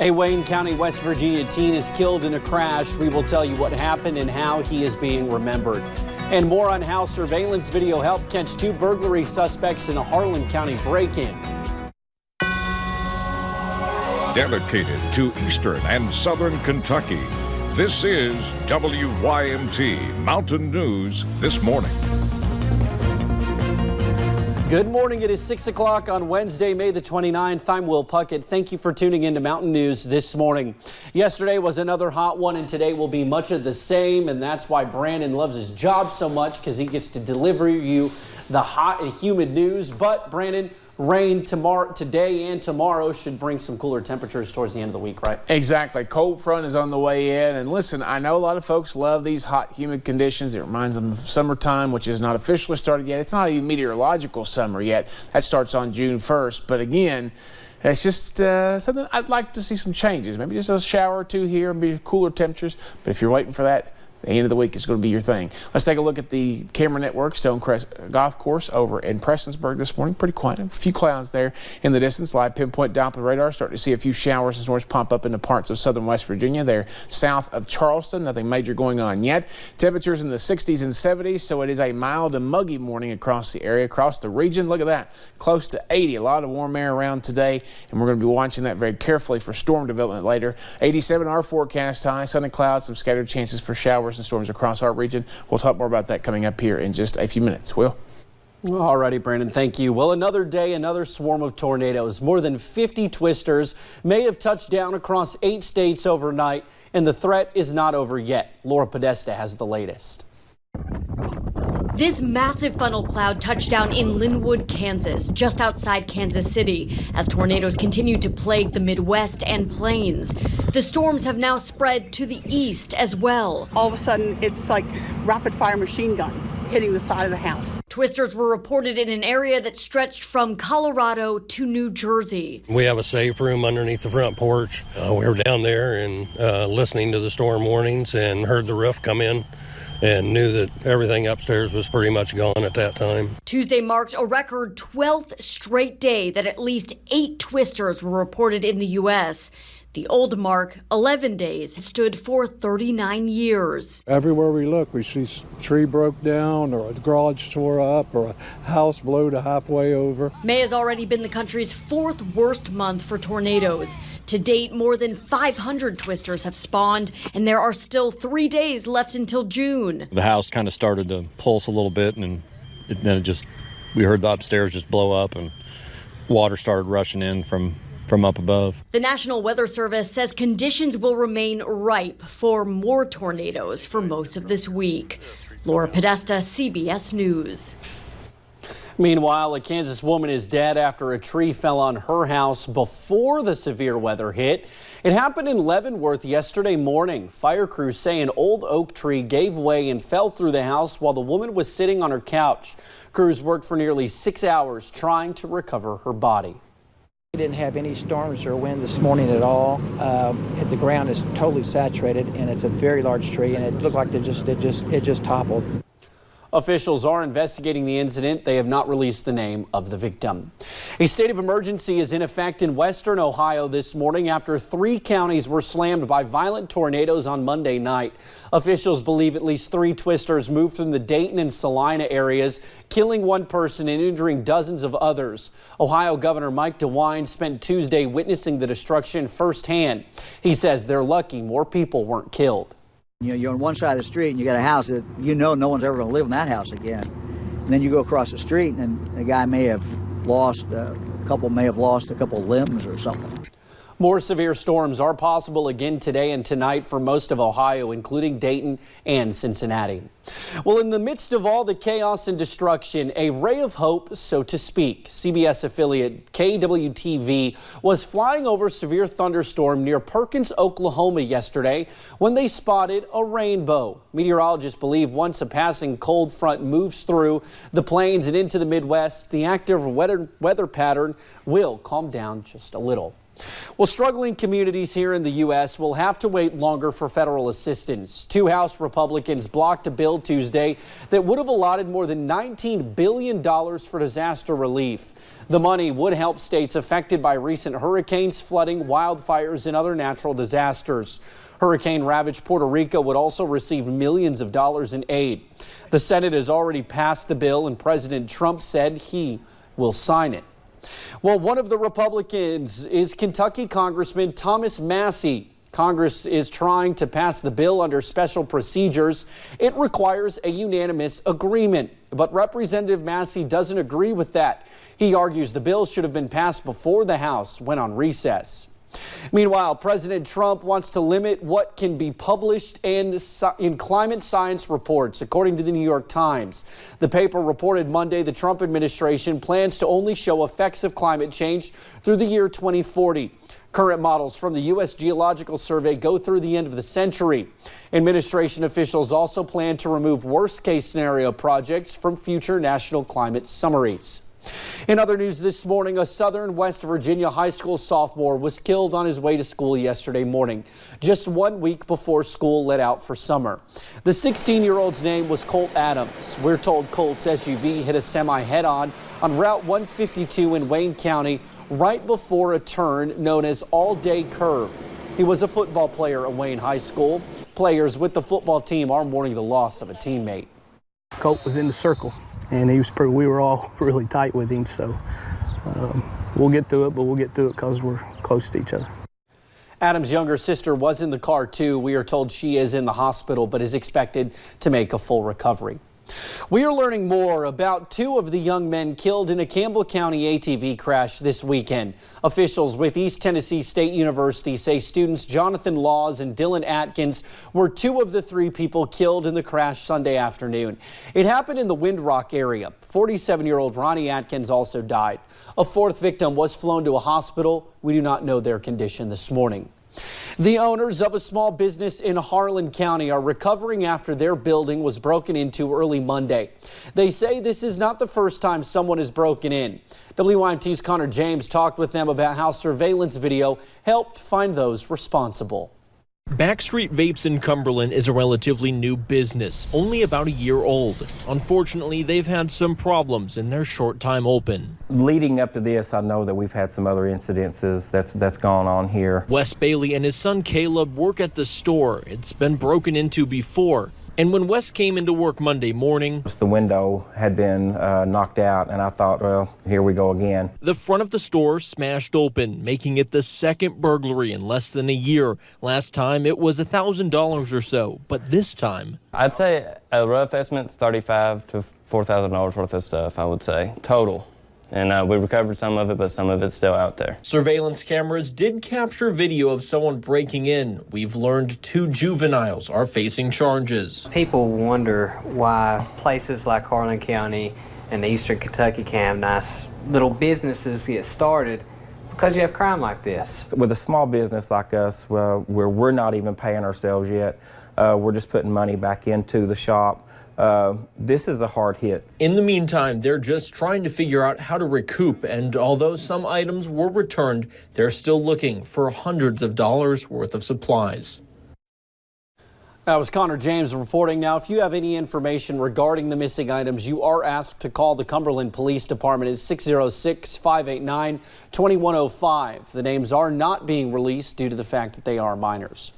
A Wayne County, West Virginia teen is killed in a crash. We will tell you what happened and how he is being remembered. And more on how surveillance video helped catch two burglary suspects in a Harlan County break-in. Dedicated to Eastern and Southern Kentucky, this is WYMT Mountain News This Morning. Good morning. It is 6 o'clock on Wednesday, May the 29th. I'm Will Puckett. Thank you for tuning in to Mountain News This Morning. Yesterday was another hot one, and today will be much of the same. And that's why Brandon loves his job so much, because he gets to deliver you the hot and humid news. But Brandon, rain today and tomorrow should bring some cooler temperatures towards the end of the week, right? Exactly. Cold front is on the way in. And listen, I know a lot of folks love these hot, humid conditions. It reminds them of summertime, which is not officially started yet. It's not even meteorological summer yet. That starts on June 1st. But again, it's just something I'd like to see some changes. Maybe just a shower or two here and be cooler temperatures. But if you're waiting for that, the end of the week is going to be your thing. Let's take a look at the camera network, Stonecrest Golf Course over in Prestonsburg this morning. Pretty quiet. A few clouds there in the distance. Live pinpoint Doppler radar. Starting to see a few showers and storms pop up into parts of southern West Virginia. They're south of Charleston. Nothing major going on yet. Temperatures in the 60s and 70s, so it is a mild and muggy morning across the area, across the region. Look at that. Close to 80. A lot of warm air around today, and we're going to be watching that very carefully for storm development later. 87 our forecast high. Sunny clouds, some scattered chances for showers and storms across our region. We'll talk more about that coming up here in just a few minutes. Will? Alrighty, Brandon, thank you. Well, another day, another swarm of tornadoes. More than 50 twisters may have touched down across 8 states overnight, and the threat is not over yet. Laura Podesta has the latest. This massive funnel cloud touched down in Linwood, Kansas, just outside Kansas City, as tornadoes continue to plague the Midwest and plains. The storms have now spread to the east as well. All of a sudden, it's like rapid-fire machine gun hitting the side of the house. Twisters were reported in an area that stretched from Colorado to New Jersey. We have a safe room underneath the front porch. We were down there and listening to the storm warnings and heard the roof come in, and knew that everything upstairs was pretty much gone at that time. Tuesday marked a record 12th straight day that at least 8 twisters were reported in the U.S. The old mark, 11 days, stood for 39 years. Everywhere we look, we see a tree broke down or a garage tore up or a house blew to halfway over. May has already been the country's 4th worst month for tornadoes. To date, more than 500 twisters have spawned, and there are still 3 days left until June. The house kind of started to pulse a little bit, and then we heard the upstairs just blow up, and water started rushing in from up above. The National Weather Service says conditions will remain ripe for more tornadoes for most of this week. Laura Podesta, CBS News. Meanwhile, a Kansas woman is dead after a tree fell on her house before the severe weather hit. It happened in Leavenworth yesterday morning. Fire crews say an old oak tree gave way and fell through the house while the woman was sitting on her couch. Crews worked for nearly 6 hours trying to recover her body. We didn't have any storms or wind this morning at all. The ground is totally saturated, and it's a very large tree, and it looked like it just toppled. Officials are investigating the incident. They have not released the name of the victim. A state of emergency is in effect in western Ohio this morning after 3 counties were slammed by violent tornadoes on Monday night. Officials believe at least 3 twisters moved from the Dayton and Salina areas, killing 1 person and injuring dozens of others. Ohio Governor Mike DeWine spent Tuesday witnessing the destruction firsthand. He says they're lucky more people weren't killed. You know, you're on one side of the street and you got a house that you know no one's ever going to live in that house again. And then you go across the street and the guy may have lost, a couple limbs or something. More severe storms are possible again today and tonight for most of Ohio, including Dayton and Cincinnati. Well, in the midst of all the chaos and destruction, a ray of hope, so to speak. CBS affiliate KWTV was flying over a severe thunderstorm near Perkins, Oklahoma yesterday when they spotted a rainbow. Meteorologists believe once a passing cold front moves through the plains and into the Midwest, the active weather pattern will calm down just a little. Well, struggling communities here in the U.S. will have to wait longer for federal assistance. Two House Republicans blocked a bill Tuesday that would have allotted more than $19 billion for disaster relief. The money would help states affected by recent hurricanes, flooding, wildfires, and other natural disasters. Hurricane-ravaged Puerto Rico would also receive millions of dollars in aid. The Senate has already passed the bill, and President Trump said he will sign it. Well, one of the Republicans is Kentucky Congressman Thomas Massie. Congress is trying to pass the bill under special procedures. It requires a unanimous agreement, but Representative Massie doesn't agree with that. He argues the bill should have been passed before the House went on recess. Meanwhile, President Trump wants to limit what can be published in climate science reports, according to the New York Times. The paper reported Monday the Trump administration plans to only show effects of climate change through the year 2040. Current models from the U.S. Geological Survey go through the end of the century. Administration officials also plan to remove worst-case scenario projects from future national climate summaries. In other news this morning, a Southern West Virginia high school sophomore was killed on his way to school yesterday morning, just 1 week before school let out for summer. The 16-year-old's name was Colt Adams. We're told Colt's SUV hit a semi head-on Route 152 in Wayne County right before a turn known as All-Day Curve. He was a football player at Wayne High School. Players with the football team are mourning the loss of a teammate. Colt was in the circle, and we were all really tight with him, so we'll get through it, but we'll get through it because we're close to each other. Adam's younger sister was in the car too. We are told she is in the hospital, but is expected to make a full recovery. We are learning more about two of the young men killed in a Campbell County ATV crash this weekend. Officials with East Tennessee State University say students Jonathan Laws and Dylan Atkins were two of the three people killed in the crash Sunday afternoon. It happened in the Windrock area. 47-year-old Ronnie Atkins also died. A fourth victim was flown to a hospital. We do not know their condition this morning. The owners of a small business in Harlan County are recovering after their building was broken into early Monday. They say this is not the first time someone has broken in. WYMT's Connor James talked with them about how surveillance video helped find those responsible. Backstreet Vapes in Cumberland is a relatively new business, only about a year old. Unfortunately, they've had some problems in their short time open. Leading up to this, I know that we've had some other incidences that's gone on here. Wes Bailey and his son Caleb work at the store. It's been broken into before. And when Wes came into work Monday morning, the window had been knocked out, and I thought, well, here we go again. The front of the store smashed open, making it the second burglary in less than a year. Last time it was $1,000 or so, but this time, I'd say a rough estimate, $35,000 to $4,000 worth of stuff, I would say, total. And we recovered some of it, but some of it's still out there. Surveillance cameras did capture video of someone breaking in. We've learned 2 juveniles are facing charges. People wonder why places like Harlan County and Eastern Kentucky can have nice little businesses get started because you have crime like this. With a small business like us, where we're not even paying ourselves yet, we're just putting money back into the shop. This is a hard hit. In the meantime, they're just trying to figure out how to recoup, and although some items were returned, they're still looking for hundreds of dollars worth of supplies. That was Connor James reporting. Now, if you have any information regarding the missing items, you are asked to call the Cumberland Police Department at 606-589-2105. The names are not being released due to the fact that they are minors.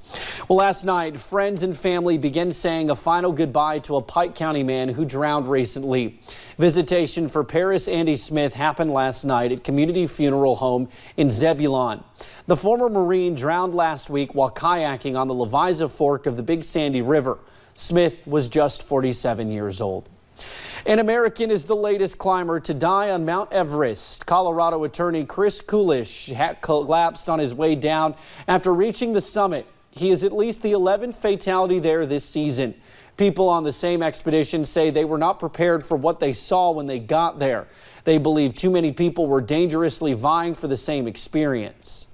Well, last night, friends and family began saying a final goodbye to a Pike County man who drowned recently. Visitation for Paris Andy Smith happened last night at Community Funeral Home in Zebulon. The former Marine drowned last week while kayaking on the Leviza Fork of the Big Sandy River. Smith was just 47 years old. An American is the latest climber to die on Mount Everest. Colorado attorney Chris Kulish collapsed on his way down after reaching the summit. He is at least the 11th fatality there this season. People on the same expedition say they were not prepared for what they saw when they got there. They believe too many people were dangerously vying for the same experience.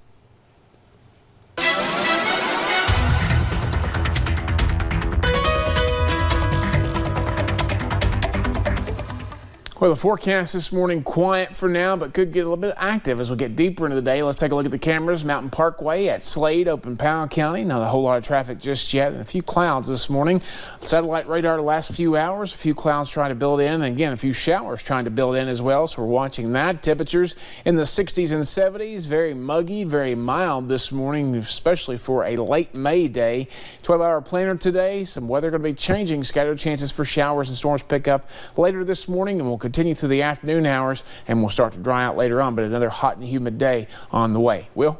Well, the forecast this morning, quiet for now, but could get a little bit active as we get deeper into the day. Let's take a look at the cameras. Mountain Parkway at Slade, open Powell County. Not a whole lot of traffic just yet, and a few clouds this morning. Satellite radar the last few hours, a few clouds trying to build in, and again, a few showers trying to build in as well, so we're watching that. Temperatures in the 60s and 70s, very muggy, very mild this morning, especially for a late May day. 12-hour planner today. Some weather going to be changing. Scattered chances for showers and storms pick up later this morning, and we'll continue through the afternoon hours, and we'll start to dry out later on, but another hot and humid day on the way. Will?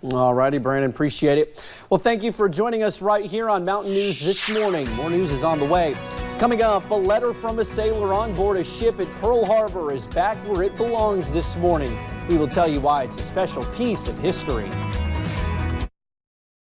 All righty, Brandon, appreciate it. Well, thank you for joining us right here on Mountain News this morning. More news is on the way. Coming up, a letter from a sailor on board a ship at Pearl Harbor is back where it belongs this morning. We will tell you why it's a special piece of history.